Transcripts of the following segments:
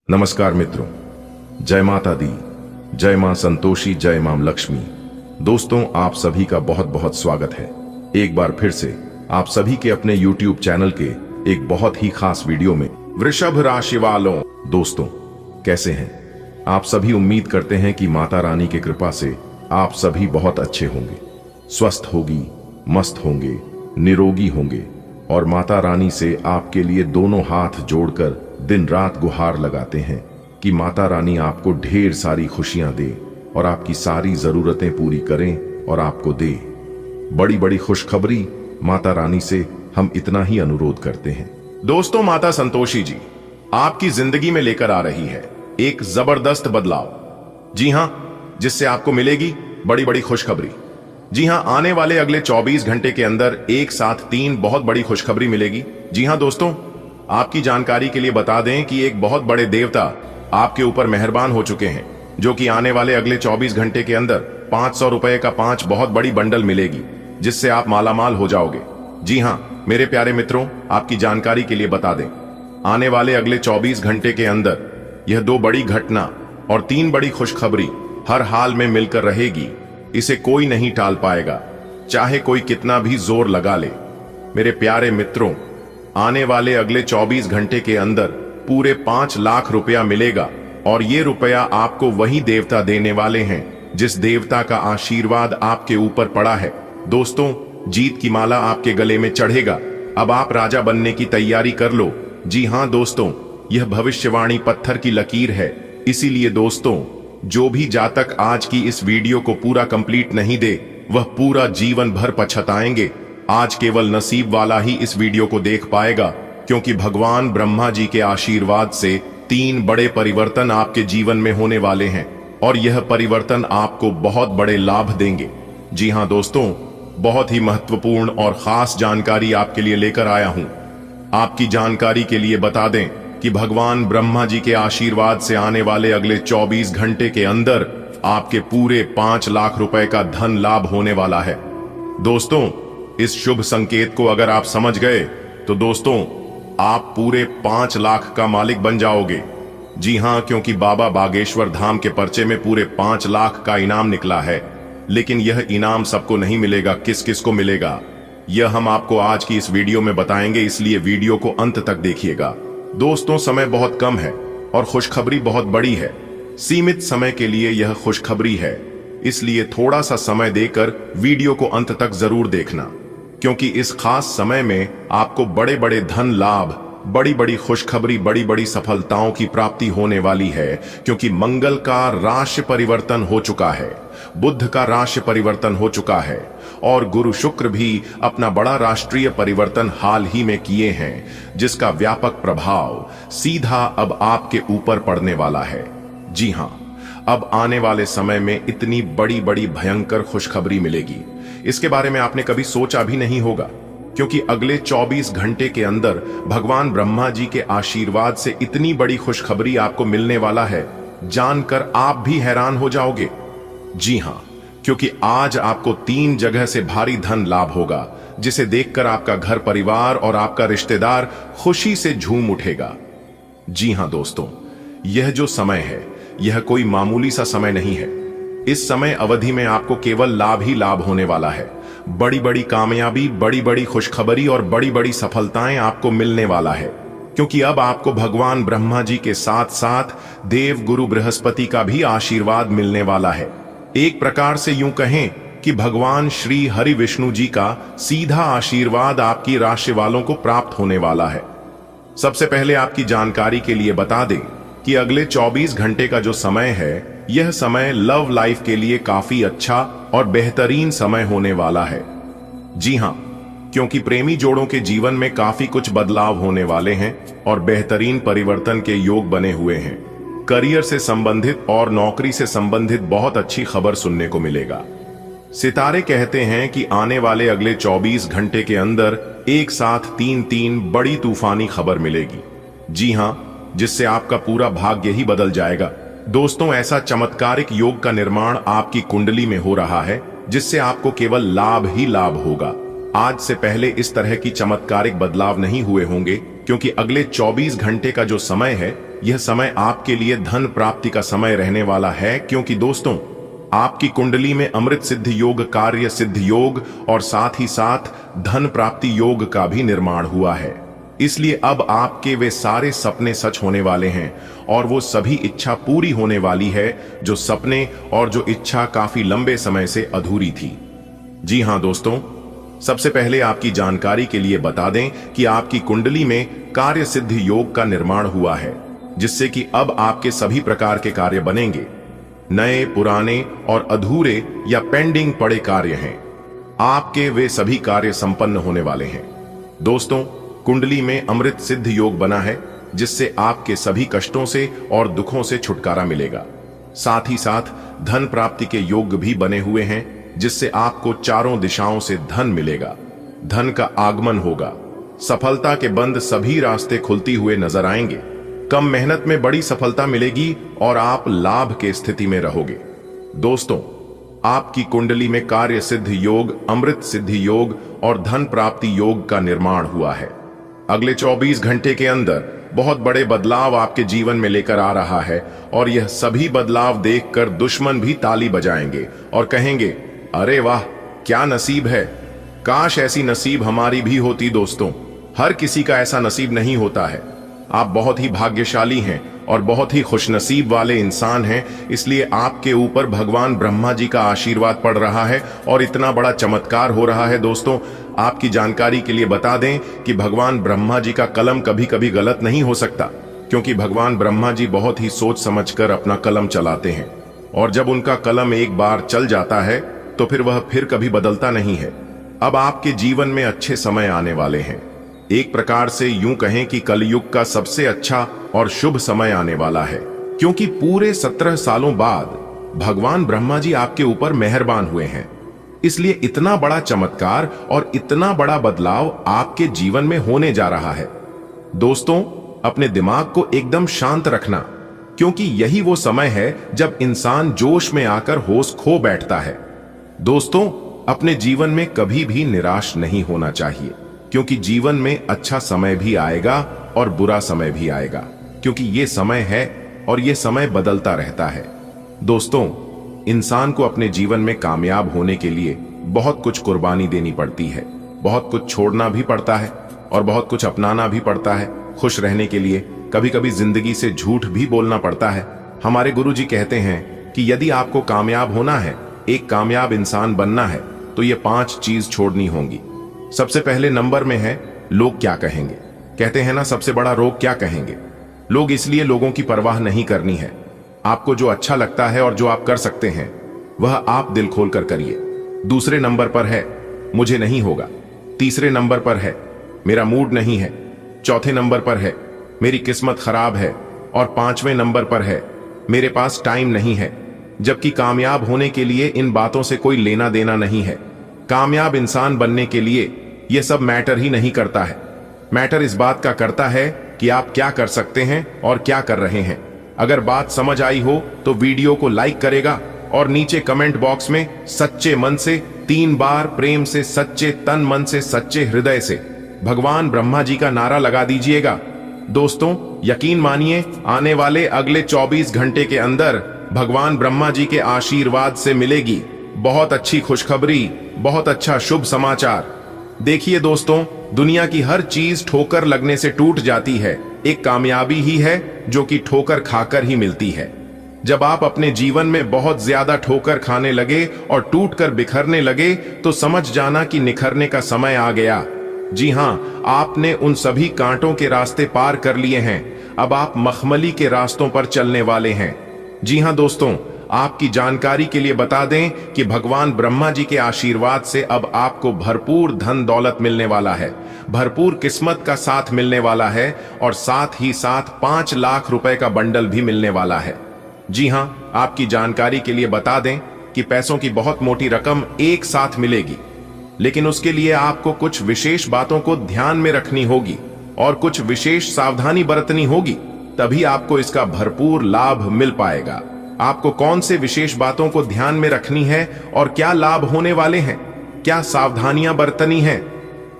नमस्कार मित्रों, जय माता दी, जय मां संतोषी, जय मां लक्ष्मी। दोस्तों, आप सभी का बहुत बहुत स्वागत है एक बार फिर से आप सभी के अपने YouTube चैनल के एक बहुत ही खास वीडियो में। वृषभ राशि वालों, दोस्तों कैसे हैं आप सभी? उम्मीद करते हैं कि माता रानी की कृपा से आप सभी बहुत अच्छे होंगे, स्वस्थ होगी, मस्त होंगे, निरोगी होंगे और माता रानी से आपके लिए दोनों हाथ जोड़कर दिन रात गुहार लगाते हैं कि माता रानी आपको ढेर सारी खुशियां दे और आपकी सारी जरूरतें पूरी करें और आपको दे बड़ी बड़ी खुशखबरी। माता रानी से हम इतना ही अनुरोध करते हैं। दोस्तों, माता संतोषी जी आपकी जिंदगी में लेकर आ रही है एक जबरदस्त बदलाव। जी हां, जिससे आपको मिलेगी बड़ी बड़ी खुशखबरी। जी हां, आने वाले अगले 24 घंटे के अंदर एक साथ 3 बहुत बड़ी खुशखबरी मिलेगी। जी हां दोस्तों, आपकी जानकारी के लिए बता दें कि एक बहुत बड़े देवता आपके ऊपर मेहरबान हो चुके हैं, जो कि आने वाले अगले 24 घंटे के अंदर 500 रुपए का 5 बहुत बड़ी बंडल मिलेगी, जिससे आप मालामाल हो जाओगे। जी हां मेरे प्यारे मित्रों, आपकी जानकारी के लिए बता दें, आने वाले अगले 24 घंटे के अंदर यह 2 बड़ी घटना और 3 बड़ी खुशखबरी हर हाल में मिलकर रहेगी। इसे कोई नहीं टाल पाएगा, चाहे कोई कितना भी जोर लगा ले। मेरे प्यारे मित्रों, आने वाले अगले 24 घंटे के अंदर पूरे 5 लाख रुपया मिलेगा और ये रुपया आपको वही देवता देने वाले हैं जिस देवता का आशीर्वाद आपके ऊपर पड़ा है। दोस्तों, जीत की माला आपके गले में चढ़ेगा। अब आप राजा बनने की तैयारी कर लो। जी हां दोस्तों, यह भविष्यवाणी पत्थर की लकीर है। इसीलिए दोस्तों, जो भी जातक आज की इस वीडियो को पूरा कंप्लीट नहीं दे, वह पूरा जीवन भर पछताएंगे। आज केवल नसीब वाला ही इस वीडियो को देख पाएगा, क्योंकि भगवान ब्रह्मा जी के आशीर्वाद से 3 बड़े परिवर्तन आपके जीवन में होने वाले हैं और यह परिवर्तन आपको बहुत बड़े लाभ देंगे। जी हां दोस्तों, बहुत ही महत्वपूर्ण और खास जानकारी आपके लिए लेकर आया हूं। आपकी जानकारी के लिए बता दें कि भगवान ब्रह्मा जी के आशीर्वाद से आने वाले अगले 24 घंटे के अंदर आपके पूरे 5 लाख रुपए का धन लाभ होने वाला है। दोस्तों, इस शुभ संकेत को अगर आप समझ गए तो दोस्तों, आप पूरे 5 लाख का मालिक बन जाओगे। जी हां, क्योंकि बाबा बागेश्वर धाम के पर्चे में पूरे 5 लाख का इनाम निकला है। लेकिन यह इनाम सबको नहीं मिलेगा। किस किस को मिलेगा, यह हम आपको आज की इस वीडियो में बताएंगे, इसलिए वीडियो को अंत तक देखिएगा। दोस्तों, समय बहुत कम है और खुशखबरी बहुत बड़ी है। सीमित समय के लिए यह खुशखबरी है, इसलिए थोड़ा सा समय देकर वीडियो को अंत तक जरूर देखना, क्योंकि इस खास समय में आपको बड़े बड़े धन लाभ, बड़ी बड़ी खुशखबरी, बड़ी बड़ी सफलताओं की प्राप्ति होने वाली है। क्योंकि मंगल का राशि परिवर्तन हो चुका है, बुध का राशि परिवर्तन हो चुका है और गुरु शुक्र भी अपना बड़ा राष्ट्रीय परिवर्तन हाल ही में किए हैं, जिसका व्यापक प्रभाव सीधा अब आपके ऊपर पड़ने वाला है। जी हां, अब आने वाले समय में इतनी बड़ी बड़ी भयंकर खुशखबरी मिलेगी, इसके बारे में आपने कभी सोचा भी नहीं होगा। क्योंकि अगले 24 घंटे के अंदर भगवान ब्रह्मा जी के आशीर्वाद से इतनी बड़ी खुशखबरी आपको मिलने वाला है, जानकर आप भी हैरान हो जाओगे। जी हां, क्योंकि आज आपको 3 जगह से भारी धन लाभ होगा, जिसे देखकर आपका घर परिवार और आपका रिश्तेदार खुशी से झूम उठेगा। जी हां दोस्तों, यह जो समय है, यह कोई मामूली सा समय नहीं है। इस समय अवधि में आपको केवल लाभ ही लाभ होने वाला है। बड़ी बड़ी कामयाबी, बड़ी बड़ी खुशखबरी और बड़ी बड़ी सफलताएं आपको मिलने वाला है। क्योंकि अब आपको भगवान ब्रह्मा जी के साथ साथ देव गुरु बृहस्पति का भी आशीर्वाद मिलने वाला है। एक प्रकार से यूं कहें कि भगवान श्री हरि विष्णु जी का सीधा आशीर्वाद आपकी राशि वालों को प्राप्त होने वाला है। सबसे पहले आपकी जानकारी के लिए बता दें कि अगले 24 घंटे का जो समय है, यह समय लव लाइफ के लिए काफी अच्छा और बेहतरीन समय होने वाला है। जी हां, क्योंकि प्रेमी जोड़ों के जीवन में काफी कुछ बदलाव होने वाले हैं और बेहतरीन परिवर्तन के योग बने हुए हैं। करियर से संबंधित और नौकरी से संबंधित बहुत अच्छी खबर सुनने को मिलेगा। सितारे कहते हैं कि आने वाले अगले 24 घंटे के अंदर एक साथ 3 बड़ी तूफानी खबर मिलेगी। जी हां, जिससे आपका पूरा भाग्य ही बदल जाएगा। दोस्तों, ऐसा चमत्कारिक योग का निर्माण आपकी कुंडली में हो रहा है, जिससे आपको केवल लाभ ही लाभ होगा। आज से पहले इस तरह की चमत्कारिक बदलाव नहीं हुए होंगे, क्योंकि अगले 24 घंटे का जो समय है यह समय आपके लिए धन प्राप्ति का समय रहने वाला है, क्योंकि दोस्तों आपकी कुंडली में अमृत सिद्ध योग, कार्य सिद्ध योग और साथ ही साथ धन प्राप्ति योग का भी निर्माण हुआ है। इसलिए अब आपके वे सारे सपने सच होने वाले हैं और वो सभी इच्छा पूरी होने वाली है जो सपने और जो इच्छा काफी लंबे समय से अधूरी थी। जी हां दोस्तों, सबसे पहले आपकी जानकारी के लिए बता दें कि आपकी कुंडली में कार्य सिद्ध योग का निर्माण हुआ है, जिससे कि अब आपके सभी प्रकार के कार्य बनेंगे। नए, पुराने और अधूरे या पेंडिंग पड़े कार्य हैं, आपके वे सभी कार्य संपन्न होने वाले हैं। दोस्तों, कुंडली में अमृत सिद्ध योग बना है, जिससे आपके सभी कष्टों से और दुखों से छुटकारा मिलेगा। साथ ही साथ धन प्राप्ति के योग भी बने हुए हैं, जिससे आपको चारों दिशाओं से धन मिलेगा, धन का आगमन होगा, सफलता के बंद सभी रास्ते खुलती हुए नजर आएंगे, कम मेहनत में बड़ी सफलता मिलेगी और आप लाभ के स्थिति में रहोगे। दोस्तों, आपकी कुंडली में कार्य सिद्ध योग, अमृत सिद्ध योग और धन प्राप्ति योग का निर्माण हुआ है। अगले 24 घंटे के अंदर बहुत बड़े बदलाव आपके जीवन में लेकर आ रहा है और यह सभी बदलाव देखकर दुश्मन भी ताली बजाएंगे और कहेंगे, अरे वाह, क्या नसीब है, काश ऐसी नसीब हमारी भी होती। दोस्तों, हर किसी का ऐसा नसीब नहीं होता है। आप बहुत ही भाग्यशाली हैं और बहुत ही खुशनसीब वाले इंसान हैं, इसलिए आपके ऊपर भगवान ब्रह्मा जी का आशीर्वाद पड़ रहा है और इतना बड़ा चमत्कार हो रहा है। दोस्तों, आपकी जानकारी के लिए बता दें कि भगवान ब्रह्मा जी का कलम कभी कभी गलत नहीं हो सकता, क्योंकि भगवान ब्रह्मा जी बहुत ही सोच समझकर अपना कलम चलाते हैं और जब उनका कलम एक बार चल जाता है तो फिर वह फिर कभी बदलता नहीं है। अब आपके जीवन में अच्छे समय आने वाले हैं। एक प्रकार से यूं कहें कि कलयुग का सबसे अच्छा और शुभ समय आने वाला है, क्योंकि पूरे 17 सालों बाद भगवान ब्रह्मा जी आपके ऊपर मेहरबान हुए हैं। इसलिए इतना बड़ा चमत्कार और इतना बड़ा बदलाव आपके जीवन में होने जा रहा है। दोस्तों, अपने दिमाग को एकदम शांत रखना, क्योंकि यही वो समय है जब इंसान जोश में आकर होश खो बैठता है। दोस्तों, अपने जीवन में कभी भी निराश नहीं होना चाहिए, क्योंकि जीवन में अच्छा समय भी आएगा और बुरा समय भी आएगा, क्योंकि ये समय है और ये समय बदलता रहता है। दोस्तों, इंसान को अपने जीवन में कामयाब होने के लिए बहुत कुछ कुर्बानी देनी पड़ती है, बहुत कुछ छोड़ना भी पड़ता है और बहुत कुछ अपनाना भी पड़ता है। खुश रहने के लिए कभी कभी जिंदगी से झूठ भी बोलना पड़ता है। हमारे गुरुजी कहते हैं कि यदि आपको कामयाब होना है, एक कामयाब इंसान बनना है, तो ये 5 चीज छोड़नी होंगी। सबसे पहले नंबर में है, लोग क्या कहेंगे। कहते हैं ना, सबसे बड़ा रोग क्या कहेंगे। लोग इसलिए लोगों की परवाह नहीं करनी है। आपको जो अच्छा लगता है और जो आप कर सकते हैं वह आप दिल खोलकर करिए। दूसरे नंबर पर है, मुझे नहीं होगा। तीसरे नंबर पर है, मेरा मूड नहीं है। चौथे नंबर पर है, मेरी किस्मत खराब है। और 5वें नंबर पर है, मेरे पास टाइम नहीं है। जबकि कामयाब होने के लिए इन बातों से कोई लेना देना नहीं है। कामयाब इंसान बनने के लिए यह सब मैटर ही नहीं करता है। मैटर इस बात का करता है कि आप क्या कर सकते हैं और क्या कर रहे हैं। अगर बात समझ आई हो तो वीडियो को लाइक करेगा और नीचे कमेंट बॉक्स में सच्चे मन से 3 बार प्रेम से, सच्चे तन मन से, सच्चे हृदय से भगवान ब्रह्मा जी का नारा लगा दीजिएगा। दोस्तों, यकीन मानिए, आने वाले अगले 24 घंटे के अंदर भगवान ब्रह्मा जी के आशीर्वाद से मिलेगी बहुत अच्छी खुशखबरी, बहुत अच्छा शुभ समाचार। देखिए दोस्तों, दुनिया की हर चीज ठोकर लगने से टूट जाती है, एक कामयाबी ही है जो कि ठोकर खाकर ही मिलती है। जब आप अपने जीवन में बहुत ज्यादा ठोकर खाने लगे और टूटकर बिखरने लगे तो समझ जाना कि निखरने का समय आ गया। जी हां, आपने उन सभी कांटों के रास्ते पार कर लिए हैं। अब आप मखमली के रास्तों पर चलने वाले हैं। जी हां दोस्तों, आपकी जानकारी के लिए बता दें कि भगवान ब्रह्मा जी के आशीर्वाद से अब आपको भरपूर धन दौलत मिलने वाला है, भरपूर किस्मत का साथ मिलने वाला है और साथ ही साथ 5 लाख रुपए का बंडल भी मिलने वाला है। जी हां, आपकी जानकारी के लिए बता दें कि पैसों की बहुत मोटी रकम एक साथ मिलेगी, लेकिन उसके लिए आपको कुछ विशेष बातों को ध्यान में रखनी होगी और कुछ विशेष सावधानी बरतनी होगी, तभी आपको इसका भरपूर लाभ मिल पाएगा। आपको कौन से विशेष बातों को ध्यान में रखनी है और क्या लाभ होने वाले हैं, क्या सावधानियां बरतनी हैं,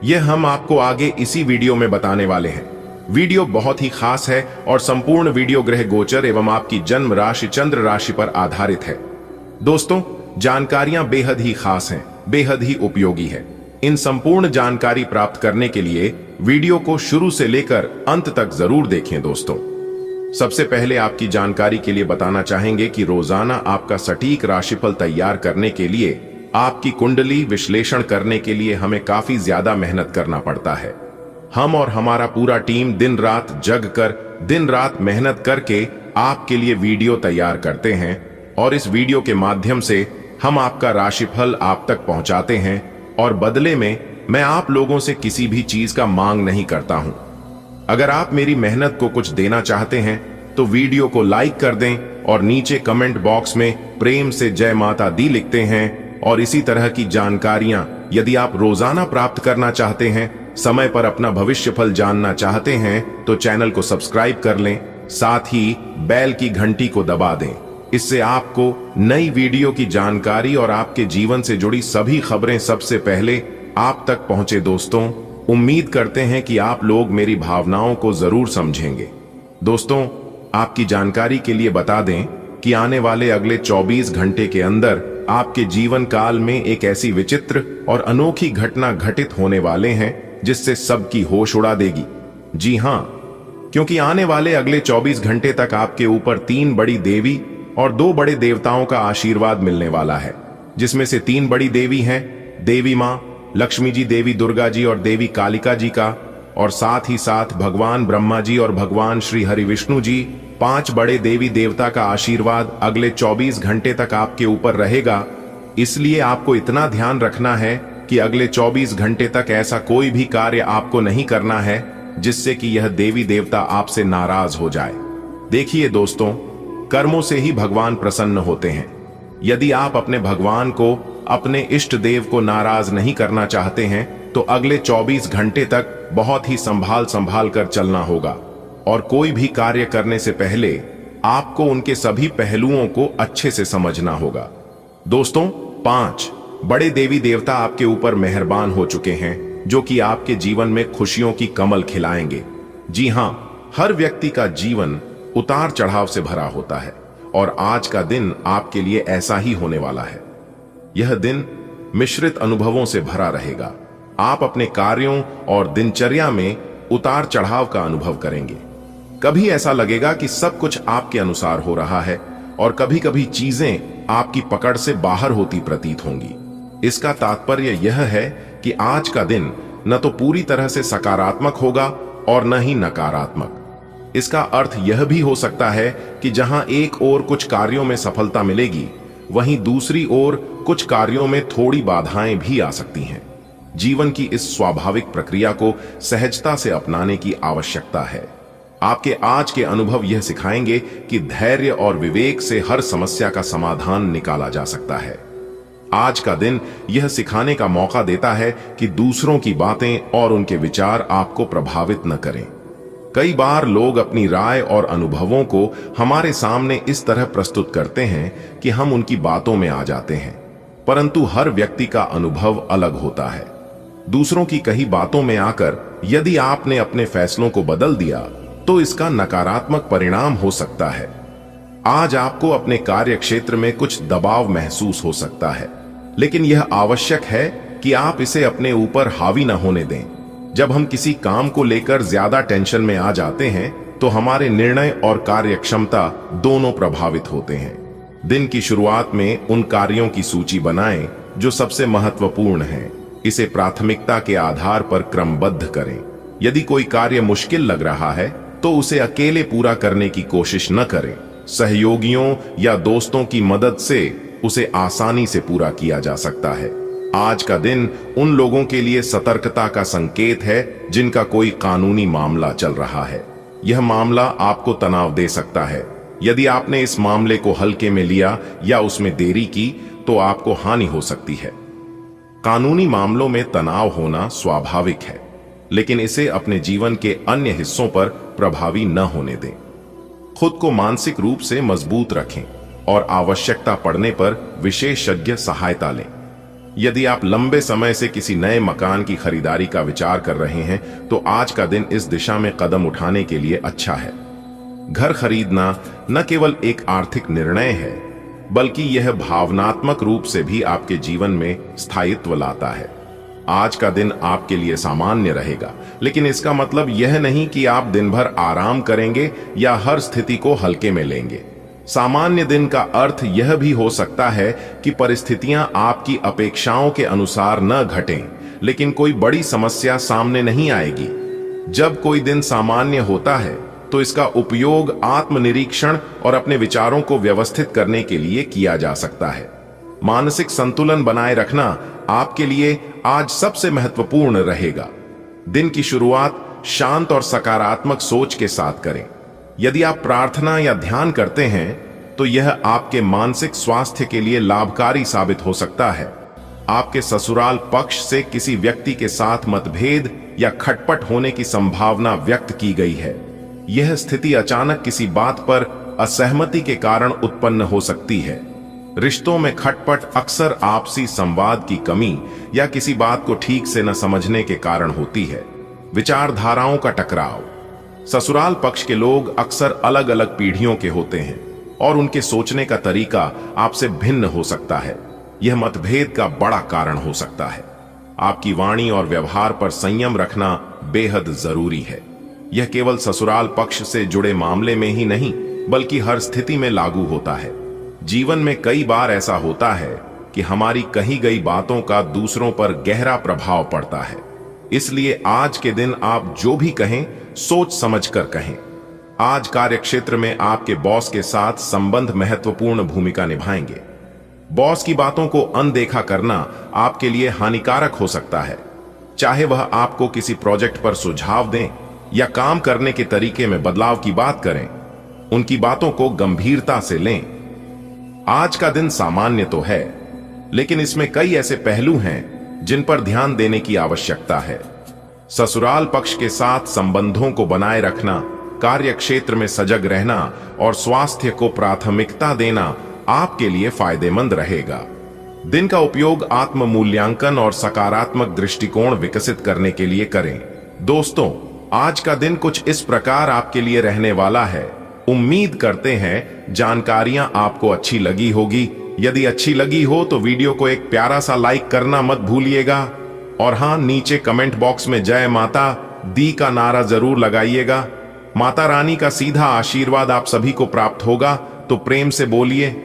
यह हम आपको आगे इसी वीडियो में बताने वाले हैं। वीडियो बहुत ही खास है और संपूर्ण वीडियो ग्रह गोचर एवं आपकी जन्म राशि चंद्र राशि पर आधारित है। दोस्तों, जानकारियां बेहद ही खास हैं, बेहद ही उपयोगी है। इन संपूर्ण जानकारी प्राप्त करने के लिए वीडियो को शुरू से लेकर अंत तक जरूर देखें। दोस्तों, सबसे पहले आपकी जानकारी के लिए बताना चाहेंगे कि रोजाना आपका सटीक राशिफल तैयार करने के लिए, आपकी कुंडली विश्लेषण करने के लिए हमें काफी ज्यादा मेहनत करना पड़ता है। हम और हमारा पूरा टीम दिन रात जग कर, दिन रात मेहनत करके आपके लिए वीडियो तैयार करते हैं और इस वीडियो के माध्यम से हम आपका राशिफल आप तक पहुंचाते हैं और बदले में मैं आप लोगों से किसी भी चीज का मांग नहीं करता हूं। अगर आप मेरी मेहनत को कुछ देना चाहते हैं तो वीडियो को लाइक कर दें और नीचे कमेंट बॉक्स में प्रेम से जय माता दी लिखते हैं। और इसी तरह की जानकारियां यदि आप रोजाना प्राप्त करना चाहते हैं, समय पर अपना भविष्य फल जानना चाहते हैं तो चैनल को सब्सक्राइब कर लें, साथ ही बेल की घंटी को दबा दें। इससे आपको नई वीडियो की जानकारी और आपके जीवन से जुड़ी सभी खबरें सबसे पहले आप तक पहुंचे। दोस्तों, उम्मीद करते हैं कि आप लोग मेरी भावनाओं को जरूर समझेंगे। दोस्तों, आपकी जानकारी के लिए बता दें कि आने वाले अगले 24 घंटे के अंदर आपके जीवन काल में एक ऐसी विचित्र और अनोखी घटना घटित होने वाले हैं जिससे सबकी होश उड़ा देगी। जी हां, क्योंकि आने वाले अगले 24 घंटे तक आपके ऊपर 3 बड़ी देवी और 2 बड़े देवताओं का आशीर्वाद मिलने वाला है, जिसमें से 3 बड़ी देवी हैं देवी मां लक्ष्मी जी, देवी दुर्गा जी और देवी कालिका जी का, और साथ ही साथ भगवान ब्रह्मा जी और भगवान श्री हरि विष्णु जी। 5 बड़े देवी देवता का आशीर्वाद अगले 24 घंटे तक आपके ऊपर रहेगा। इसलिए आपको इतना ध्यान रखना है कि अगले 24 घंटे तक ऐसा कोई भी कार्य आपको नहीं करना है जिससे कि यह देवी देवता आपसे नाराज हो जाए। देखिए दोस्तों, कर्मों से ही भगवान प्रसन्न होते हैं। यदि आप अपने भगवान को, अपने इष्ट देव को नाराज नहीं करना चाहते हैं तो अगले 24 घंटे तक बहुत ही संभाल कर चलना होगा और कोई भी कार्य करने से पहले आपको उनके सभी पहलुओं को अच्छे से समझना होगा। दोस्तों, 5 बड़े देवी देवता आपके ऊपर मेहरबान हो चुके हैं, जो कि आपके जीवन में खुशियों की कमल खिलाएंगे। जी हां, हर व्यक्ति का जीवन उतार चढ़ाव से भरा होता है और आज का दिन आपके लिए ऐसा ही होने वाला है। यह दिन मिश्रित अनुभवों से भरा रहेगा। आप अपने कार्यों और दिनचर्या में उतार चढ़ाव का अनुभव करेंगे। कभी ऐसा लगेगा कि सब कुछ आपके अनुसार हो रहा है और कभी कभी चीजें आपकी पकड़ से बाहर होती प्रतीत होंगी। इसका तात्पर्य यह है कि आज का दिन न तो पूरी तरह से सकारात्मक होगा और न ही नकारात्मक। इसका अर्थ यह भी हो सकता है कि जहां एक ओर कुछ कार्यों में सफलता मिलेगी, वहीं दूसरी ओर कुछ कार्यों में थोड़ी बाधाएं भी आ सकती हैं। जीवन की इस स्वाभाविक प्रक्रिया को सहजता से अपनाने की आवश्यकता है। आपके आज के अनुभव यह सिखाएंगे कि धैर्य और विवेक से हर समस्या का समाधान निकाला जा सकता है। आज का दिन यह सिखाने का मौका देता है कि दूसरों की बातें और उनके विचार आपको प्रभावित न करें। कई बार लोग अपनी राय और अनुभवों को हमारे सामने इस तरह प्रस्तुत करते हैं कि हम उनकी बातों में आ जाते हैं, परंतु हर व्यक्ति का अनुभव अलग होता है। दूसरों की कही बातों में आकर यदि आपने अपने फैसलों को बदल दिया तो इसका नकारात्मक परिणाम हो सकता है। आज आपको अपने कार्य क्षेत्र में कुछ दबाव महसूस हो सकता है, लेकिन यह आवश्यक है कि आप इसे अपने ऊपर हावी न होने दें। जब हम किसी काम को लेकर ज्यादा टेंशन में आ जाते हैं तो हमारे निर्णय और कार्य क्षमता दोनों प्रभावित होते हैं। दिन की शुरुआत में उन कार्यों की सूची बनाएं जो सबसे महत्वपूर्ण हैं। इसे प्राथमिकता के आधार पर क्रमबद्ध करें। यदि कोई कार्य मुश्किल लग रहा है तो उसे अकेले पूरा करने की कोशिश न करें। सहयोगियों या दोस्तों की मदद से उसे आसानी से पूरा किया जा सकता है। आज का दिन उन लोगों के लिए सतर्कता का संकेत है जिनका कोई कानूनी मामला चल रहा है। यह मामला आपको तनाव दे सकता है। यदि आपने इस मामले को हल्के में लिया या उसमें देरी की तो आपको हानि हो सकती है। कानूनी मामलों में तनाव होना स्वाभाविक है, लेकिन इसे अपने जीवन के अन्य हिस्सों पर प्रभावी न होने दें। खुद को मानसिक रूप से मजबूत रखें और आवश्यकता पड़ने पर विशेषज्ञ सहायता लें। यदि आप लंबे समय से किसी नए मकान की खरीदारी का विचार कर रहे हैं तो आज का दिन इस दिशा में कदम उठाने के लिए अच्छा है। घर खरीदना न केवल एक आर्थिक निर्णय है, बल्कि यह भावनात्मक रूप से भी आपके जीवन में स्थायित्व लाता है। आज का दिन आपके लिए सामान्य रहेगा, लेकिन इसका मतलब यह नहीं कि आप दिन भर आराम करेंगे या हर स्थिति को हल्के में लेंगे। सामान्य दिन का अर्थ यह भी हो सकता है कि परिस्थितियां आपकी अपेक्षाओं के अनुसार न घटें, लेकिन कोई बड़ी समस्या सामने नहीं आएगी। जब कोई दिन सामान्य होता है तो इसका उपयोग आत्मनिरीक्षण और अपने विचारों को व्यवस्थित करने के लिए किया जा सकता है। मानसिक संतुलन बनाए रखना आपके लिए आज सबसे महत्वपूर्ण रहेगा। दिन की शुरुआत शांत और सकारात्मक सोच के साथ करें। यदि आप प्रार्थना या ध्यान करते हैं तो यह आपके मानसिक स्वास्थ्य के लिए लाभकारी साबित हो सकता है। आपके ससुराल पक्ष से किसी व्यक्ति के साथ मतभेद या खटपट होने की संभावना व्यक्त की गई है। यह स्थिति अचानक किसी बात पर असहमति के कारण उत्पन्न हो सकती है। रिश्तों में खटपट अक्सर आपसी संवाद की कमी या किसी बात को ठीक से न समझने के कारण होती है। विचारधाराओं का टकराव। ससुराल पक्ष के लोग अक्सर अलग अलग पीढ़ियों के होते हैं और उनके सोचने का तरीका आपसे भिन्न हो सकता है। यह मतभेद का बड़ा कारण हो सकता है। आपकी वाणी और व्यवहार पर संयम रखना बेहद जरूरी है। यह केवल ससुराल पक्ष से जुड़े मामले में ही नहीं, बल्कि हर स्थिति में लागू होता है। जीवन में कई बार ऐसा होता है कि हमारी कही गई बातों का दूसरों पर गहरा प्रभाव पड़ता है। इसलिए आज के दिन आप जो भी कहें, सोच समझकर कहें। आज कार्यक्षेत्र में आपके बॉस के साथ संबंध महत्वपूर्ण भूमिका निभाएंगे। बॉस की बातों को अनदेखा करना आपके लिए हानिकारक हो सकता है। चाहे वह आपको किसी प्रोजेक्ट पर सुझाव दें या काम करने के तरीके में बदलाव की बात करें, उनकी बातों को गंभीरता से लें। आज का दिन सामान्य तो है, लेकिन इसमें कई ऐसे पहलू हैं जिन पर ध्यान देने की आवश्यकता है। ससुराल पक्ष के साथ संबंधों को बनाए रखना, कार्यक्षेत्र में सजग रहना और स्वास्थ्य को प्राथमिकता देना आपके लिए फायदेमंद रहेगा। दिन का उपयोग आत्म मूल्यांकन और सकारात्मक दृष्टिकोण विकसित करने के लिए करें। दोस्तों, आज का दिन कुछ इस प्रकार आपके लिए रहने वाला है। उम्मीद करते हैं जानकारियां आपको अच्छी लगी होगी। यदि अच्छी लगी हो तो वीडियो को एक प्यारा सा लाइक करना मत भूलिएगा। और हां, नीचे कमेंट बॉक्स में जय माता दी का नारा जरूर लगाइएगा। माता रानी का सीधा आशीर्वाद आप सभी को प्राप्त होगा, तो प्रेम से बोलिए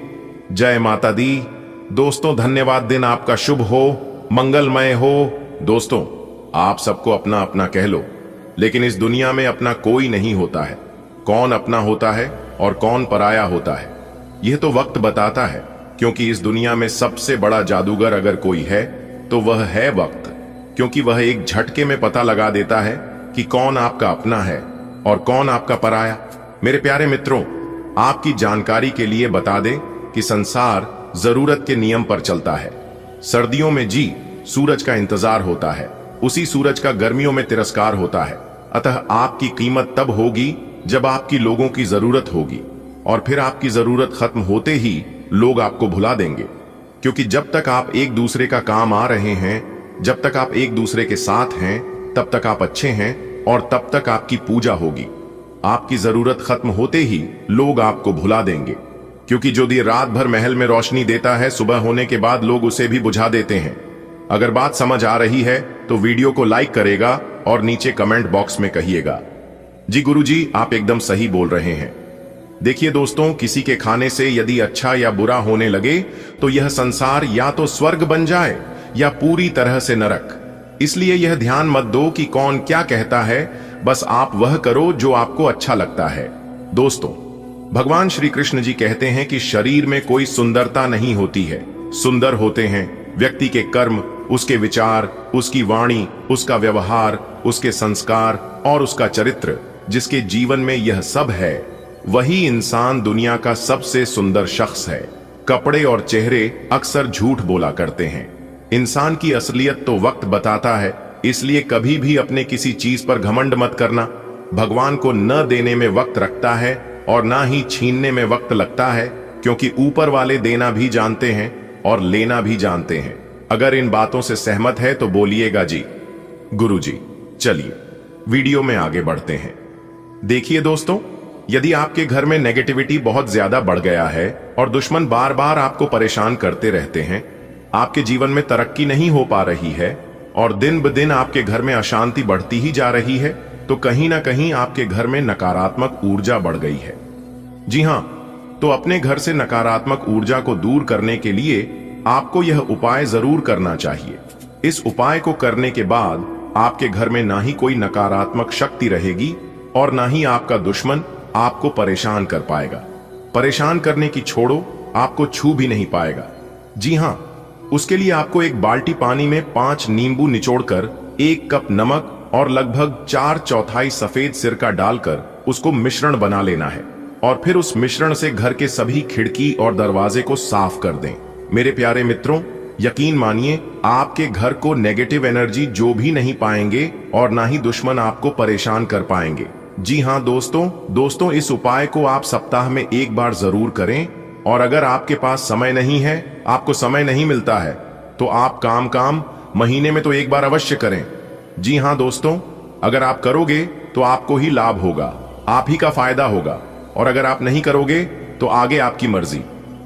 जय माता दी। दोस्तों, धन्यवाद। दिन आपका शुभ हो, मंगलमय हो। दोस्तों, आप सबको अपना अपना कह लो, लेकिन इस दुनिया में अपना कोई नहीं होता है। कौन अपना होता है और कौन पराया होता है, यह तो वक्त बताता है। क्योंकि इस दुनिया में सबसे बड़ा जादूगर अगर कोई है तो वह है वक्त। क्योंकि वह एक झटके में पता लगा देता है कि कौन आपका अपना है और कौन आपका पराया। मेरे प्यारे मित्रों, आपकी जानकारी के लिए बता दें कि संसार जरूरत के नियम पर चलता है। सर्दियों में सूरज का इंतजार होता है, उसी सूरज का गर्मियों में तिरस्कार होता है। अतः आपकी कीमत तब होगी जब आपकी लोगों की जरूरत होगी, और फिर आपकी जरूरत खत्म होते ही लोग आपको भुला देंगे। क्योंकि जब तक आप एक दूसरे का काम आ रहे हैं, जब तक आप एक दूसरे के साथ हैं, तब तक आप अच्छे हैं और तब तक आपकी पूजा होगी। आपकी जरूरत खत्म होते ही लोग आपको भुला देंगे। क्योंकि जो दिया रात भर महल में रोशनी देता है, सुबह होने के बाद लोग उसे भी बुझा देते हैं। अगर बात समझ आ रही है तो वीडियो को लाइक करेगा और नीचे कमेंट बॉक्स में कहिएगा जी गुरुजी, आप एकदम सही बोल रहे हैं। देखिए दोस्तों, किसी के खाने से यदि अच्छा या बुरा होने लगे तो यह संसार या तो स्वर्ग बन जाए या पूरी तरह से नरक। इसलिए यह ध्यान मत दो कि कौन क्या कहता है, बस आप वह करो जो आपको अच्छा लगता है। दोस्तों, भगवान श्री कृष्ण जी कहते हैं कि शरीर में कोई सुंदरता नहीं होती है, सुंदर होते हैं व्यक्ति के कर्म, उसके विचार, उसकी वाणी, उसका व्यवहार, उसके संस्कार और उसका चरित्र। जिसके जीवन में यह सब है, वही इंसान दुनिया का सबसे सुंदर शख्स है। कपड़े और चेहरे अक्सर झूठ बोला करते हैं। इंसान की असलियत तो वक्त बताता है। इसलिए कभी भी अपने किसी चीज पर घमंड मत करना। भगवान को न देने में वक्त रखता है और ना ही छीनने में वक्त लगता है, क्योंकि ऊपर वाले देना भी जानते हैं और लेना भी जानते हैं। अगर इन बातों से सहमत है तो बोलिएगा जी। गुरुजी, चलिए वीडियो में आगे बढ़ते हैं। देखिए दोस्तों, यदि आपके घर में नेगेटिविटी बहुत ज्यादा बढ़ गया है और दुश्मन बार बार आपको परेशान करते रहते हैं, आपके जीवन में तरक्की नहीं हो पा रही है और दिन ब दिन आपके घर में अशांति बढ़ती ही जा रही है, तो कहीं ना कहीं आपके घर में नकारात्मक ऊर्जा बढ़ गई है। जी हां, तो अपने घर से नकारात्मक ऊर्जा को दूर करने के लिए आपको यह उपाय जरूर करना चाहिए। इस उपाय को करने के बाद आपके घर में ना ही कोई नकारात्मक शक्ति रहेगी और ना ही आपका दुश्मन आपको परेशान कर पाएगा। परेशान करने की छोड़ो, आपको छू भी नहीं पाएगा। जी हां, उसके लिए आपको एक बाल्टी पानी में 5 नींबू निचोड़कर 1 कप नमक और लगभग 4/4 सफेद सिरका डालकर उसको मिश्रण बना लेना है और फिर उस मिश्रण से घर के सभी खिड़की और दरवाजे को साफ कर दें। मेरे प्यारे मित्रों, यकीन मानिए, आपके घर को नेगेटिव एनर्जी जो भी नहीं पाएंगे और ना ही दुश्मन आपको परेशान कर पाएंगे। जी हां दोस्तों, इस उपाय को आप सप्ताह में 1 बार जरूर करें और अगर आपके पास समय नहीं है, आपको समय नहीं मिलता है, तो आप काम महीने में तो 1 बार अवश्य करें। जी हां दोस्तों, अगर आप करोगे तो आपको ही लाभ होगा, आप ही का फायदा होगा, और अगर आप नहीं करोगे तो आगे आपकी मर्जी।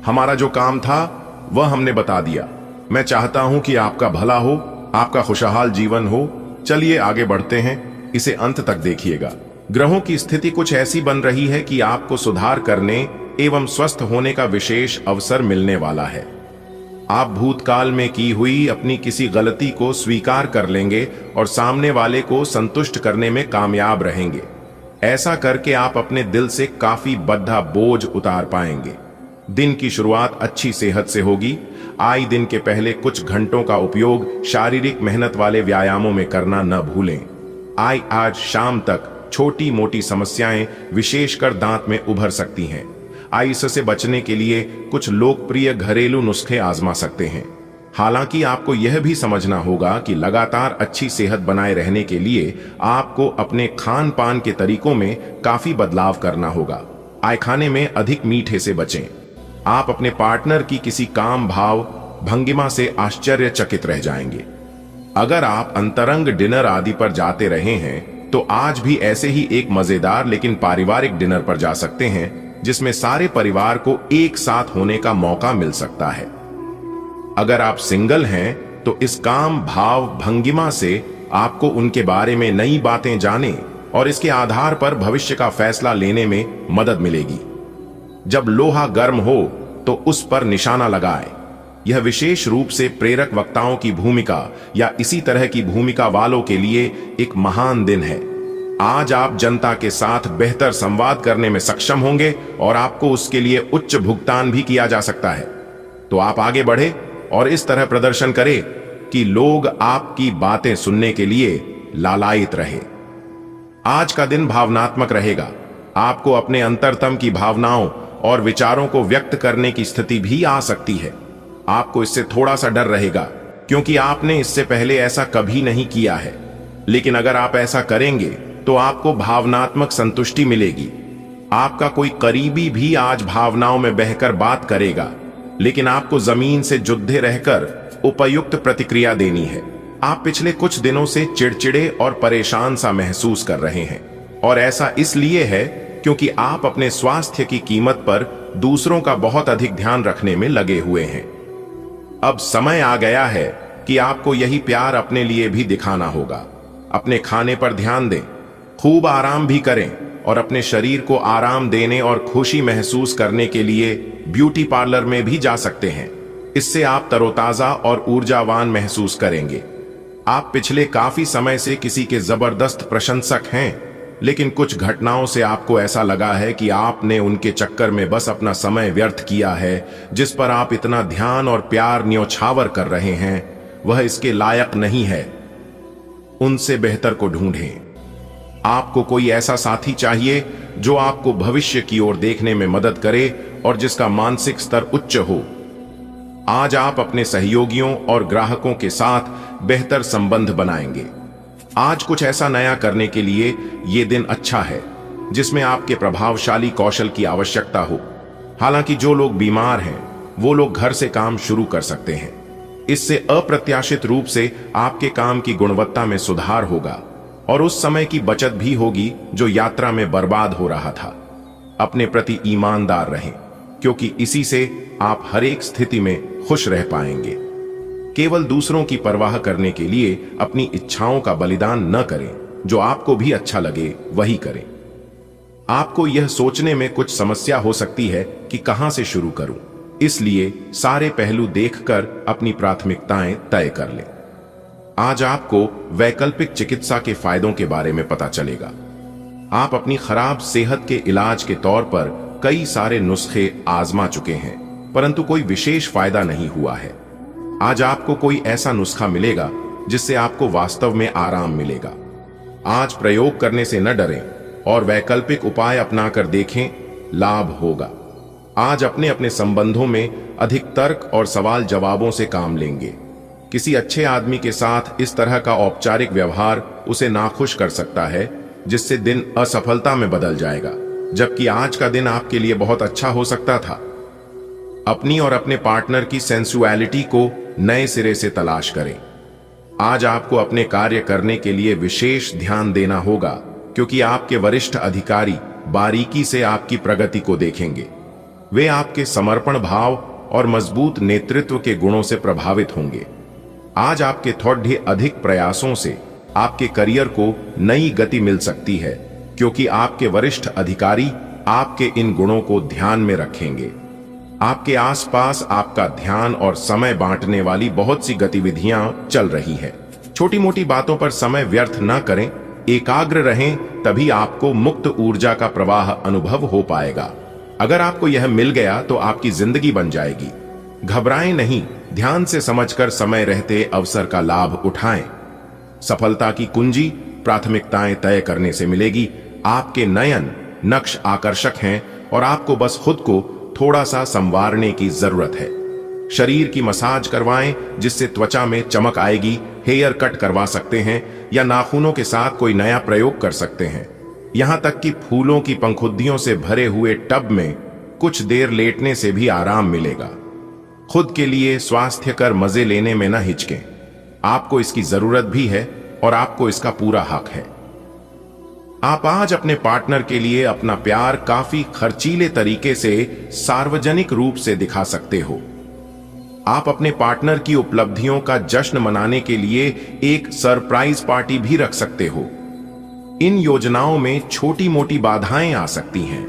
हमारा जो काम था वह हमने बता दिया। मैं चाहता हूं कि आपका भला हो, आपका खुशहाल जीवन हो। चलिए आगे बढ़ते हैं, इसे अंत तक देखिएगा। ग्रहों की स्थिति कुछ ऐसी बन रही है कि आपको सुधार करने एवं स्वस्थ होने का विशेष अवसर मिलने वाला है। आप भूतकाल में की हुई अपनी किसी गलती को स्वीकार कर लेंगे और सामने वाले को संतुष्ट करने में कामयाब रहेंगे। ऐसा करके आप अपने दिल से काफी बद्धा बोझ उतार पाएंगे। दिन की शुरुआत अच्छी सेहत से होगी। आए दिन के पहले कुछ घंटों का उपयोग शारीरिक मेहनत वाले व्यायामों में करना न भूलें। आज शाम तक छोटी मोटी समस्याएं विशेषकर दांत में उभर सकती हैं। इससे बचने के लिए कुछ लोकप्रिय घरेलू नुस्खे आजमा सकते हैं। हालांकि आपको यह भी समझना होगा कि लगातार अच्छी सेहत बनाए रहने के लिए आपको अपने खान पान के तरीकों में काफी बदलाव करना होगा। खाने में अधिक मीठे से बचें। आप अपने पार्टनर की किसी काम भाव भंगिमा से आश्चर्यचकित रह जाएंगे। अगर आप अंतरंग डिनर आदि पर जाते रहे हैं तो आज भी ऐसे ही एक मजेदार लेकिन पारिवारिक डिनर पर जा सकते हैं, जिसमें सारे परिवार को एक साथ होने का मौका मिल सकता है। अगर आप सिंगल हैं तो इस काम भाव भंगिमा से आपको उनके बारे में नई बातें जाने और इसके आधार पर भविष्य का फैसला लेने में मदद मिलेगी। जब लोहा गर्म हो तो उस पर निशाना लगाए। यह विशेष रूप से प्रेरक वक्ताओं की भूमिका या इसी तरह की भूमिका वालों के लिए एक महान दिन है। आज आप जनता के साथ बेहतर संवाद करने में सक्षम होंगे और आपको उसके लिए उच्च भुगतान भी किया जा सकता है। तो आप आगे बढ़े और इस तरह प्रदर्शन करें कि लोग आपकी बातें सुनने के लिए लालायित रहे। आज का दिन भावनात्मक रहेगा। आपको अपने अंतरतम की भावनाओं और विचारों को व्यक्त करने की स्थिति भी आ सकती है। आपको इससे थोड़ा सा डर रहेगा क्योंकि आपने इससे पहले ऐसा कभी नहीं किया है, लेकिन अगर आप ऐसा करेंगे तो आपको भावनात्मक संतुष्टि मिलेगी। आपका कोई करीबी भी आज भावनाओं में बहकर बात करेगा, लेकिन आपको जमीन से जुद्धे रहकर उपयुक्त प्रतिक्रिया देनी है। आप पिछले कुछ दिनों से चिड़चिड़े और परेशान सा महसूस कर रहे हैं और ऐसा इसलिए है क्योंकि आप अपने स्वास्थ्य की कीमत पर दूसरों का बहुत अधिक ध्यान रखने में लगे हुए हैं। अब समय आ गया है कि आपको यही प्यार अपने लिए भी दिखाना होगा। अपने खाने पर ध्यान दें, खूब आराम भी करें और अपने शरीर को आराम देने और खुशी महसूस करने के लिए ब्यूटी पार्लर में भी जा सकते हैं। इससे आप तरोताजा और ऊर्जावान महसूस करेंगे। आप पिछले काफी समय से किसी के जबरदस्त प्रशंसक हैं, लेकिन कुछ घटनाओं से आपको ऐसा लगा है कि आपने उनके चक्कर में बस अपना समय व्यर्थ किया है। जिस पर आप इतना ध्यान और प्यार न्योछावर कर रहे हैं, वह इसके लायक नहीं है। उनसे बेहतर को ढूंढें। आपको कोई ऐसा साथी चाहिए जो आपको भविष्य की ओर देखने में मदद करे और जिसका मानसिक स्तर उच्च हो। आज आप अपने सहयोगियों और ग्राहकों के साथ बेहतर संबंध बनाएंगे। आज कुछ ऐसा नया करने के लिए ये दिन अच्छा है जिसमें आपके प्रभावशाली कौशल की आवश्यकता हो। हालांकि जो लोग बीमार हैं वो लोग घर से काम शुरू कर सकते हैं। इससे अप्रत्याशित रूप से आपके काम की गुणवत्ता में सुधार होगा और उस समय की बचत भी होगी जो यात्रा में बर्बाद हो रहा था। अपने प्रति ईमानदार रहें, क्योंकि इसी से आप हर एक स्थिति में खुश रह पाएंगे। केवल दूसरों की परवाह करने के लिए अपनी इच्छाओं का बलिदान न करें, जो आपको भी अच्छा लगे वही करें। आपको यह सोचने में कुछ समस्या हो सकती है कि कहां से शुरू करूं, इसलिए सारे पहलू देखकर अपनी प्राथमिकताएं तय कर लें। आज आपको वैकल्पिक चिकित्सा के फायदों के बारे में पता चलेगा। आप अपनी खराब सेहत के इलाज के तौर पर कई सारे नुस्खे आजमा चुके हैं, परंतु कोई विशेष फायदा नहीं हुआ है। आज आपको कोई ऐसा नुस्खा मिलेगा जिससे आपको वास्तव में आराम मिलेगा। आज प्रयोग करने से न डरें और वैकल्पिक उपाय अपनाकर देखें, लाभ होगा। आज अपने अपने संबंधों में अधिक तर्क और सवाल जवाबों से काम लेंगे। किसी अच्छे आदमी के साथ इस तरह का औपचारिक व्यवहार उसे नाखुश कर सकता है, जिससे दिन असफलता में बदल जाएगा, जबकि आज का दिन आपके लिए बहुत अच्छा हो सकता था। अपनी और अपने पार्टनर की सेंसुअलिटी को नए सिरे से तलाश करें। आज आपको अपने कार्य करने के लिए विशेष ध्यान देना होगा, क्योंकि आपके वरिष्ठ अधिकारी बारीकी से आपकी प्रगति को देखेंगे। वे आपके समर्पण भाव और मजबूत नेतृत्व के गुणों से प्रभावित होंगे। आज आपके थोड़े अधिक प्रयासों से आपके करियर को नई गति मिल सकती है, क्योंकि आपके वरिष्ठ अधिकारी आपके इन गुणों को ध्यान में रखेंगे। आपके आसपास आपका ध्यान और समय बांटने वाली बहुत सी गतिविधियां चल रही है। छोटी मोटी बातों पर समय व्यर्थ न करें, एकाग्र रहें, तभी आपको मुक्त ऊर्जा का प्रवाह अनुभव हो पाएगा। अगर आपको यह मिल गया तो आपकी जिंदगी बन जाएगी। घबराएं नहीं, ध्यान से समझकर समय रहते अवसर का लाभ उठाएं। सफलता की कुंजी प्राथमिकताएं तय करने से मिलेगी। आपके नयन नक्श आकर्षक हैं और आपको बस खुद को थोड़ा सा संवारने की जरूरत है। शरीर की मसाज करवाएं, जिससे त्वचा में चमक आएगी। हेयर कट करवा सकते हैं या नाखूनों के साथ कोई नया प्रयोग कर सकते हैं। यहां तक कि फूलों की पंखुड़ियों से भरे हुए टब में कुछ देर लेटने से भी आराम मिलेगा। खुद के लिए स्वास्थ्यकर मजे लेने में न हिचकें। आपको इसकी जरूरत भी है और आपको इसका पूरा हक है। आप आज अपने पार्टनर के लिए अपना प्यार काफी खर्चीले तरीके से सार्वजनिक रूप से दिखा सकते हो। आप अपने पार्टनर की उपलब्धियों का जश्न मनाने के लिए एक सरप्राइज पार्टी भी रख सकते हो। इन योजनाओं में छोटी मोटी बाधाएं आ सकती हैं,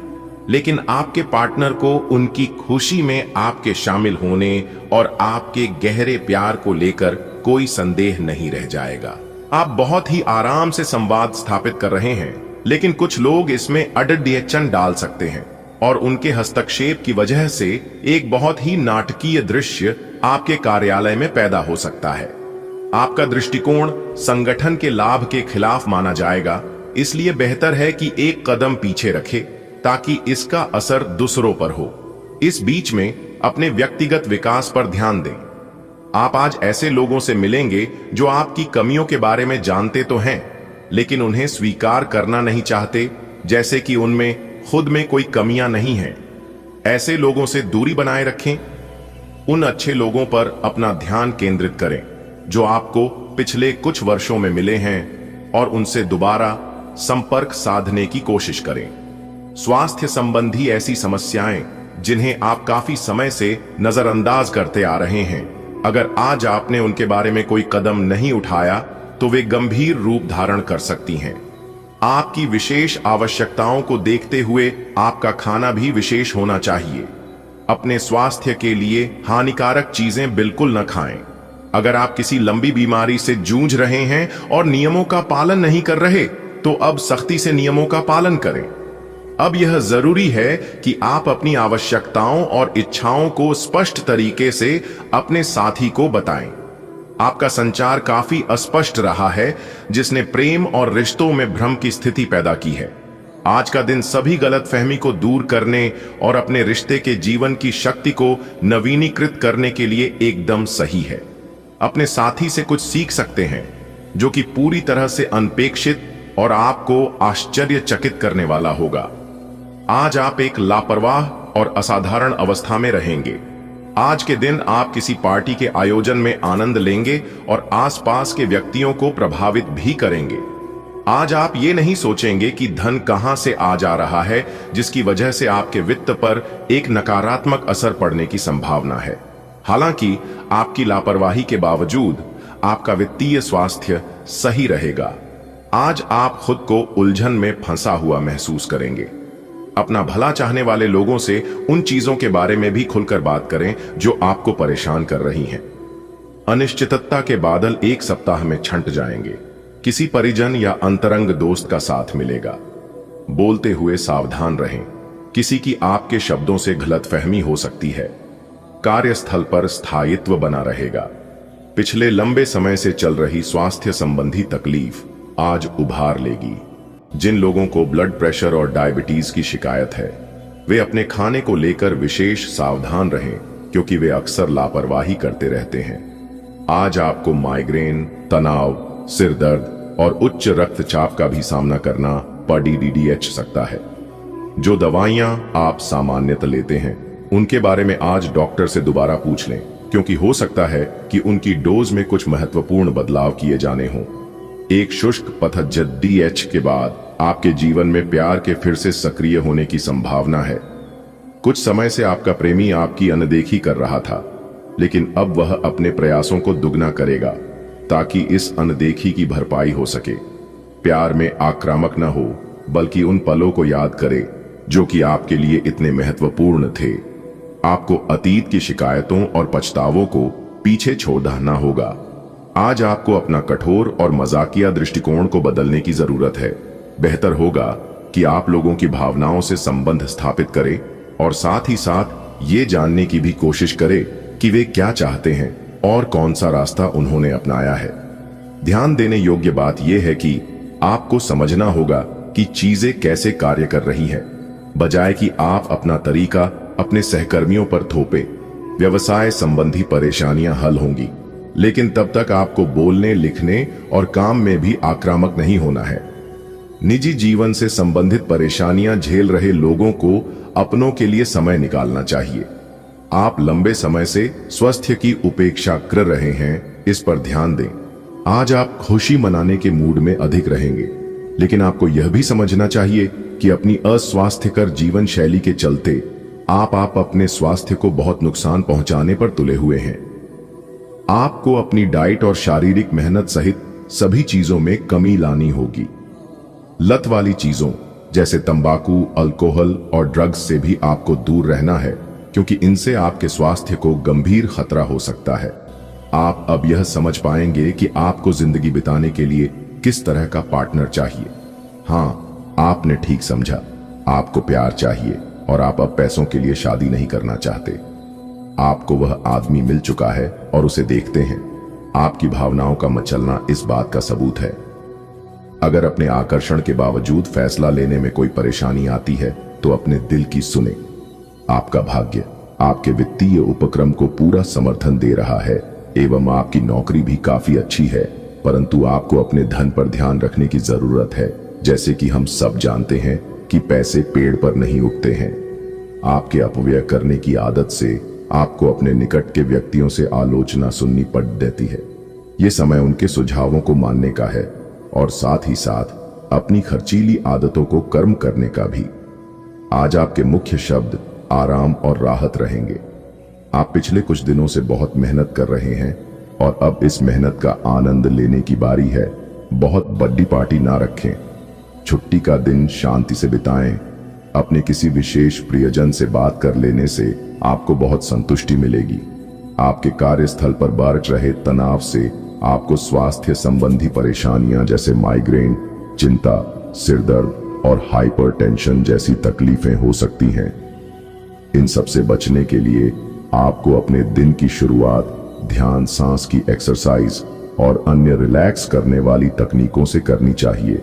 लेकिन आपके पार्टनर को उनकी खुशी में आपके शामिल होने और आपके गहरे प्यार को लेकर कोई संदेह नहीं रह जाएगा। आप बहुत ही आराम से संवाद स्थापित कर रहे हैं, लेकिन कुछ लोग इसमें अड़चन डाल सकते हैं और उनके हस्तक्षेप की वजह से एक बहुत ही नाटकीय दृश्य आपके कार्यालय में पैदा हो सकता है। आपका दृष्टिकोण संगठन के लाभ के खिलाफ माना जाएगा, इसलिए बेहतर है कि एक कदम पीछे रखें ताकि इसका असर दूसरों पर हो। इस बीच में अपने व्यक्तिगत विकास पर ध्यान दें। आप आज ऐसे लोगों से मिलेंगे जो आपकी कमियों के बारे में जानते तो हैं, लेकिन उन्हें स्वीकार करना नहीं चाहते, जैसे कि उनमें खुद में कोई कमियां नहीं हैं। ऐसे लोगों से दूरी बनाए रखें। उन अच्छे लोगों पर अपना ध्यान केंद्रित करें जो आपको पिछले कुछ वर्षों में मिले हैं और उनसे दोबारा संपर्क साधने की कोशिश करें। स्वास्थ्य संबंधी ऐसी समस्याएं जिन्हें आप काफी समय से नजरअंदाज करते आ रहे हैं, अगर आज आपने उनके बारे में कोई कदम नहीं उठाया तो वे गंभीर रूप धारण कर सकती हैं। आपकी विशेष आवश्यकताओं को देखते हुए आपका खाना भी विशेष होना चाहिए। अपने स्वास्थ्य के लिए हानिकारक चीजें बिल्कुल न खाएं। अगर आप किसी लंबी बीमारी से जूझ रहे हैं और नियमों का पालन नहीं कर रहे, तो अब सख्ती से नियमों का पालन करें। अब यह जरूरी है कि आप अपनी आवश्यकताओं और इच्छाओं को स्पष्ट तरीके से अपने साथी को बताएं। आपका संचार काफी अस्पष्ट रहा है, जिसने प्रेम और रिश्तों में भ्रम की स्थिति पैदा की है। आज का दिन सभी गलतफहमी को दूर करने और अपने रिश्ते के जीवन की शक्ति को नवीनीकृत करने के लिए एकदम सही है। अपने साथी से कुछ सीख सकते हैं जो कि पूरी तरह से अनपेक्षित और आपको आश्चर्यचकित करने वाला होगा। आज आप एक लापरवाह और असाधारण अवस्था में रहेंगे। आज के दिन आप किसी पार्टी के आयोजन में आनंद लेंगे और आसपास के व्यक्तियों को प्रभावित भी करेंगे। आज आप ये नहीं सोचेंगे कि धन कहां से आ जा रहा है, जिसकी वजह से आपके वित्त पर एक नकारात्मक असर पड़ने की संभावना है। हालांकि आपकी लापरवाही के बावजूद आपका वित्तीय स्वास्थ्य सही रहेगा। आज आप खुद को उलझन में फंसा हुआ महसूस करेंगे। अपना भला चाहने वाले लोगों से उन चीजों के बारे में भी खुलकर बात करें जो आपको परेशान कर रही हैं। अनिश्चितता के बादल एक सप्ताह में छंट जाएंगे। किसी परिजन या अंतरंग दोस्त का साथ मिलेगा। बोलते हुए सावधान रहें, किसी की आपके शब्दों से गलतफहमी हो सकती है। कार्यस्थल पर स्थायित्व बना रहेगा। पिछले लंबे समय से चल रही स्वास्थ्य संबंधी तकलीफ आज उभार लेगी। जिन लोगों को ब्लड प्रेशर और डायबिटीज की शिकायत है, वे अपने खाने को लेकर विशेष सावधान रहें, क्योंकि वे अक्सर लापरवाही करते रहते हैं। आज आपको माइग्रेन, तनाव, सिर दर्द और उच्च रक्तचाप का भी सामना करना पड़ सकता है। जो दवाइयां आप सामान्यतः लेते हैं, उनके बारे में आज डॉक्टर से दोबारा पूछ लें, क्योंकि हो सकता है कि उनकी डोज में कुछ महत्वपूर्ण बदलाव किए जाने हों। एक शुष्क पतझड़ के बाद आपके जीवन में प्यार के फिर से सक्रिय होने की संभावना है। कुछ समय से आपका प्रेमी आपकी अनदेखी कर रहा था, लेकिन अब वह अपने प्रयासों को दुगना करेगा ताकि इस अनदेखी की भरपाई हो सके। प्यार में आक्रामक न हो, बल्कि उन पलों को याद करे जो कि आपके लिए इतने महत्वपूर्ण थे। आपको अतीत की शिकायतों और पछतावों को पीछे छोड़ना होगा। आज आपको अपना कठोर और मजाकिया दृष्टिकोण को बदलने की जरूरत है। बेहतर होगा कि आप लोगों की भावनाओं से संबंध स्थापित करें और साथ ही साथ ये जानने की भी कोशिश करें कि वे क्या चाहते हैं और कौन सा रास्ता उन्होंने अपनाया है। ध्यान देने योग्य बात यह है कि आपको समझना होगा कि चीजें कैसे कार्य कर रही हैं, बजाय कि आप अपना तरीका अपने सहकर्मियों पर थोपे। व्यवसाय संबंधी परेशानियां हल होंगी, लेकिन तब तक आपको बोलने, लिखने और काम में भी आक्रामक नहीं होना है। निजी जीवन से संबंधित परेशानियां झेल रहे लोगों को अपनों के लिए समय निकालना चाहिए। आप लंबे समय से स्वास्थ्य की उपेक्षा कर रहे हैं, इस पर ध्यान दें। आज आप खुशी मनाने के मूड में अधिक रहेंगे, लेकिन आपको यह भी समझना चाहिए कि अपनी अस्वास्थ्यकर जीवन शैली के चलते आप अपने स्वास्थ्य को बहुत नुकसान पहुंचाने पर तुले हुए हैं। आपको अपनी डाइट और शारीरिक मेहनत सहित सभी चीजों में कमी लानी होगी। लत वाली चीजों जैसे तंबाकू, अल्कोहल और ड्रग्स से भी आपको दूर रहना है, क्योंकि इनसे आपके स्वास्थ्य को गंभीर खतरा हो सकता है। आप अब यह समझ पाएंगे कि आपको जिंदगी बिताने के लिए किस तरह का पार्टनर चाहिए। हाँ, आपने ठीक समझा। आपको प्यार चाहिए और आप अब पैसों के लिए शादी नहीं करना चाहते। आपको वह आदमी मिल चुका है और उसे देखते हैं। आपकी भावनाओं का मचलना इस बात का सबूत है। अगर अपने आकर्षण के बावजूद फैसला लेने में कोई परेशानी आती है, तो अपने दिल की सुने। आपका भाग्य आपके वित्तीय उपक्रम को पूरा समर्थन दे रहा है एवं आपकी नौकरी भी काफी अच्छी है, परंतु आपको अपने धन पर ध्यान रखने की जरूरत है। जैसे कि हम सब जानते हैं कि पैसे पेड़ पर नहीं उगते हैं। आपके अपव्यय करने की आदत से आपको अपने निकट के व्यक्तियों से आलोचना सुननी पड़ देती है। ये समय उनके सुझावों को मानने का है और साथ ही साथ अपनी खर्चीली आदतों को कर्म करने का भी। आज आपके मुख्य शब्द आराम और राहत रहेंगे। आप पिछले कुछ दिनों से बहुत मेहनत कर रहे हैं और अब इस मेहनत का आनंद लेने की बारी है। बहुत बड़ी पार्टी ना रखें। छुट्टी का दिन शांति से बिताएं। अपने किसी विशेष प्रियजन से बात कर लेने से आपको बहुत संतुष्टि मिलेगी। आपके कार्यस्थल पर बढ़ रहे तनाव से आपको स्वास्थ्य संबंधी परेशानियां जैसे माइग्रेन, चिंता, सिरदर्द और हाइपरटेंशन जैसी तकलीफें हो सकती हैं। इन सब से बचने के लिए आपको अपने दिन की शुरुआत ध्यान, सांस की एक्सरसाइज और अन्य रिलैक्स करने वाली तकनीकों से करनी चाहिए।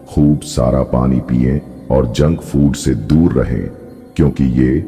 खूब सारा पानी पिएं और जंक फूड से दूर रहें, क्योंकि ये